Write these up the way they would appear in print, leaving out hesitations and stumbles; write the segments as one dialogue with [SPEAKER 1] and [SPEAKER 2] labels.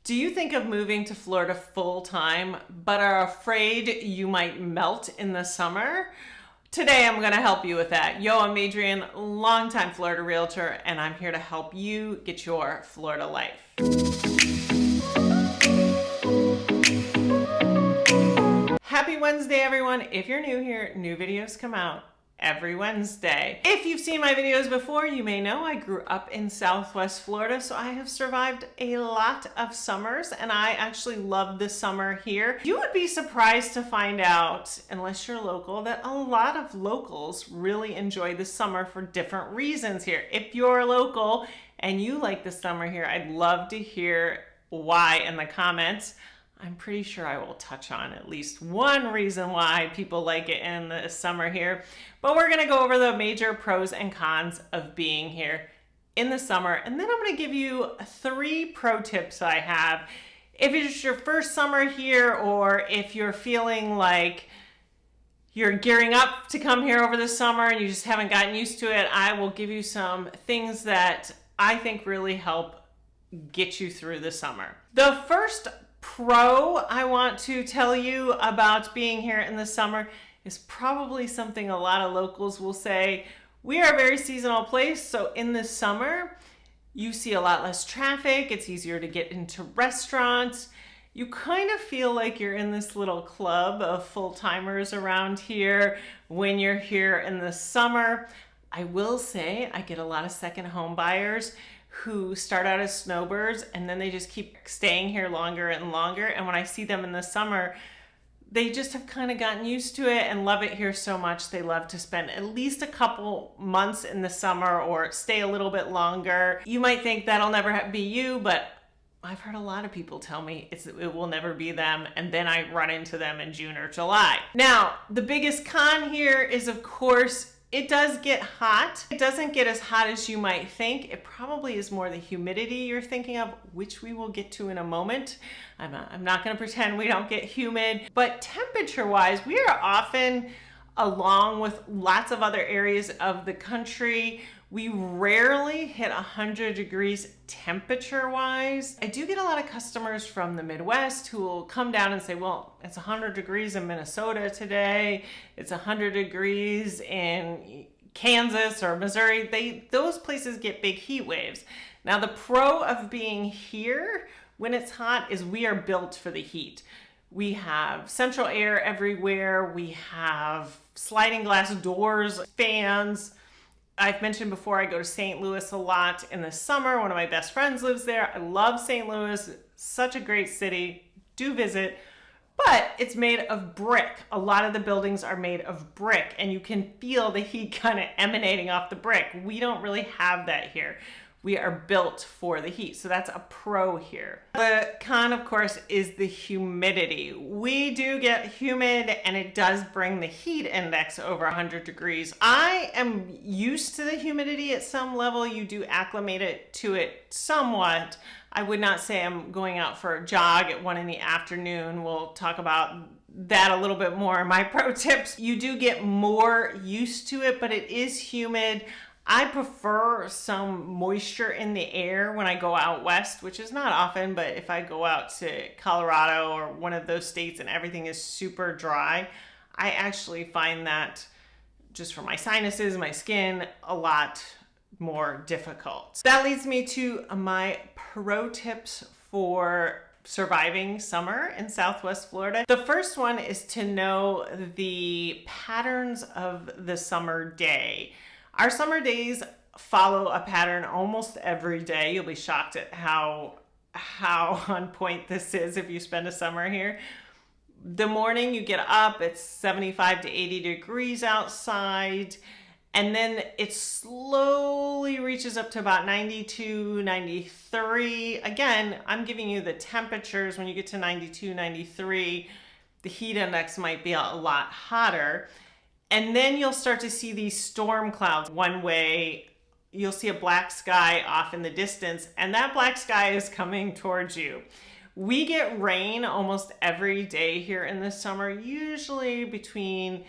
[SPEAKER 1] Do you think of moving to Florida full time, but are afraid you might melt in the summer? Today I'm going to help you with that. Yo, I'm Adrienne, longtime Florida realtor, and I'm here to help you get your Florida life. Happy Wednesday, everyone. If you're new here, new videos come out every Wednesday. If you've seen my videos before, you may know I grew up in Southwest Florida, so I have survived a lot of summers, and I actually love the summer here. You would be surprised to find out, unless you're local, that a lot of locals really enjoy the summer for different reasons here. If you're local and you like the summer here, I'd love to hear why in the comments. I'm pretty sure I will touch on at least one reason why people like it in the summer here. But we're going to go over the major pros and cons of being here in the summer. And then I'm going to give you 3 pro tips I have. If it's your first summer here, or if you're feeling like you're gearing up to come here over the summer and you just haven't gotten used to it, I will give you some things that I think really help get you through the summer. The first pro I want to tell you about being here in the summer is probably something a lot of locals will say. We are a very seasonal place, so in the summer you see a lot less traffic. It's easier to get into restaurants. You kind of feel like you're in this little club of full-timers around here when you're here in the summer. I will say I get a lot of second home buyers who start out as snowbirds and then they just keep staying here longer and longer. And when I see them in the summer, they just have kind of gotten used to it and love it here so much. They love to spend at least a couple months in the summer or stay a little bit longer. You might think that'll never be you, but I've heard a lot of people tell me it will never be them, and then I run into them in June or July. Now, the biggest con here is, of course, it does get hot. It doesn't get as hot as you might think. It probably is more the humidity you're thinking of, which we will get to in a moment. I'm not gonna pretend we don't get humid, but temperature-wise, we are often, along with lots of other areas of the country, we rarely hit 100 degrees temperature-wise. I do get a lot of customers from the Midwest who will come down and say, well, it's 100 degrees in Minnesota today. It's 100 degrees in Kansas or Missouri. Those places get big heat waves. Now, the pro of being here when it's hot is we are built for the heat. We have central air everywhere. We have sliding glass doors, fans. I've mentioned before, I go to St. Louis a lot in the summer. One of my best friends lives there. I love St. Louis, such a great city. Do visit, but it's made of brick. A lot of the buildings are made of brick, and you can feel the heat kind of emanating off the brick. We don't really have that here. We are built for the heat, so that's a pro here. The con, of course, is the humidity. We do get humid, and it does bring the heat index over 100 degrees. I am used to the humidity at some level. You do acclimate it to it somewhat. I would not say I'm going out for a jog at 1 in the afternoon. We'll talk about that a little bit more in my pro tips. You do get more used to it, but it is humid. I prefer some moisture in the air when I go out west, which is not often, but if I go out to Colorado or one of those states and everything is super dry, I actually find that, just for my sinuses, my skin, a lot more difficult. That leads me to my pro tips for surviving summer in Southwest Florida. The first one is to know the patterns of the summer day. Our summer days follow a pattern almost every day. You'll be shocked at how on point this is if you spend a summer here. The morning you get up, it's 75 to 80 degrees outside, and then it slowly reaches up to about 92, 93. Again, I'm giving you the temperatures. When you get to 92, 93, the heat index might be a lot hotter. And then you'll start to see these storm clouds. One way, you'll see a black sky off in the distance, and that black sky is coming towards you. We get rain almost every day here in the summer, usually between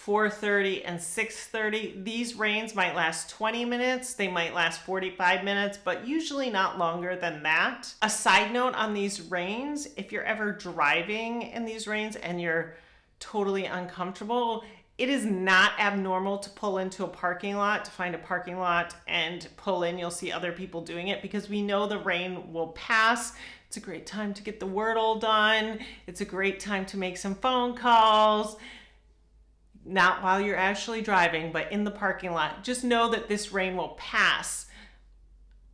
[SPEAKER 1] 4:30 and 6:30. These rains might last 20 minutes, they might last 45 minutes, but usually not longer than that. A side note on these rains, if you're ever driving in these rains and you're totally uncomfortable, it is not abnormal to pull into a parking lot, to find a parking lot and pull in. You'll see other people doing it because we know the rain will pass. It's a great time to get the Wordle done. It's a great time to make some phone calls. Not while you're actually driving, but in the parking lot. Just know that this rain will pass.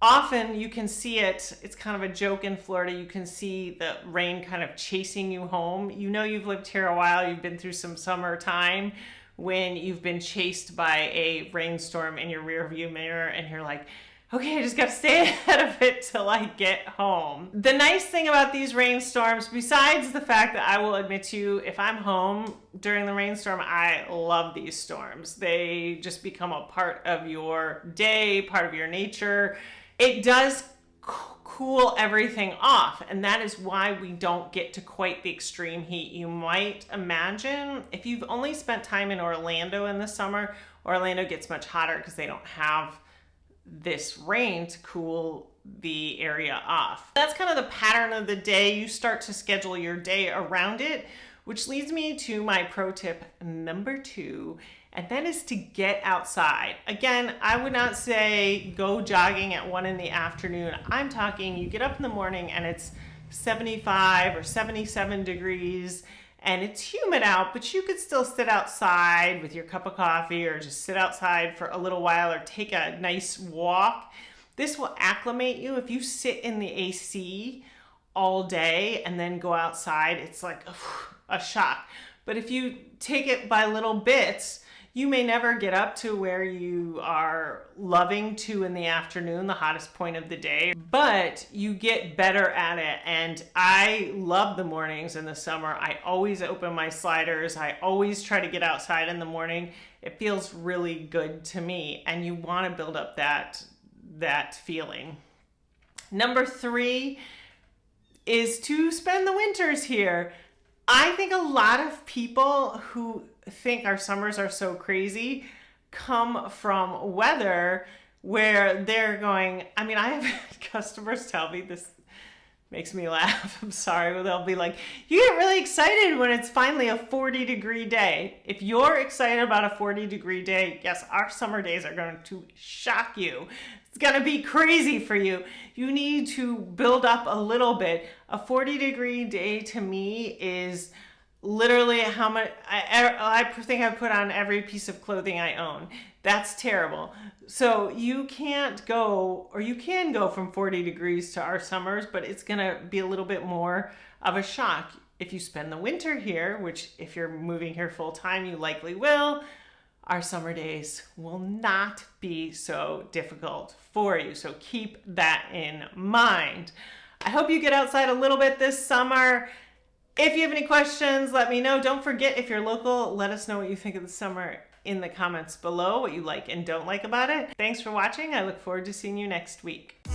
[SPEAKER 1] Often you can see it, it's kind of a joke in Florida, you can see the rain kind of chasing you home. You know you've lived here a while, you've been through some summertime when you've been chased by a rainstorm in your rearview mirror and you're like, okay, I just got to stay ahead of it till I get home. The nice thing about these rainstorms, besides the fact that I will admit to you, if I'm home during the rainstorm, I love these storms. They just become a part of your day, part of your nature. It does cool everything off, and that is why we don't get to quite the extreme heat you might imagine. If you've only spent time in Orlando in the summer, Orlando gets much hotter because they don't have this rain to cool the area off. That's kind of the pattern of the day. You start to schedule your day around it, which leads me to my pro tip number 2, and that is to get outside. Again, I would not say go jogging at 1 in the afternoon. I'm talking you get up in the morning and it's 75 or 77 degrees and it's humid out, but you could still sit outside with your cup of coffee or just sit outside for a little while or take a nice walk. This will acclimate you. If you sit in the AC all day and then go outside, it's like a shock. But if you take it by little bits, you may never get up to where you are loving to in the afternoon, the hottest point of the day, but you get better at it. And I love the mornings in the summer. I always open my sliders. I always try to get outside in the morning. It feels really good to me, and you want to build up that feeling. Number 3 is to spend the winters here. I think a lot of people who think our summers are so crazy come from weather where they're going, I mean, I have had customers tell me, this makes me laugh, I'm sorry, they'll be like, you get really excited when it's finally a 40-degree day. If you're excited about a 40-degree day, yes, our summer days are going to shock you. It's going to be crazy for you. You need to build up a little bit. A 40-degree day to me is literally how much I think I put on every piece of clothing I own. That's terrible. So you can't go, or you can go from 40 degrees to our summers, but it's gonna be a little bit more of a shock. If you spend the winter here, which if you're moving here full time, you likely will, our summer days will not be so difficult for you. So keep that in mind. I hope you get outside a little bit this summer. If you have any questions, let me know. Don't forget, if you're local, let us know what you think of the summer in the comments below, what you like and don't like about it. Thanks for watching. I look forward to seeing you next week.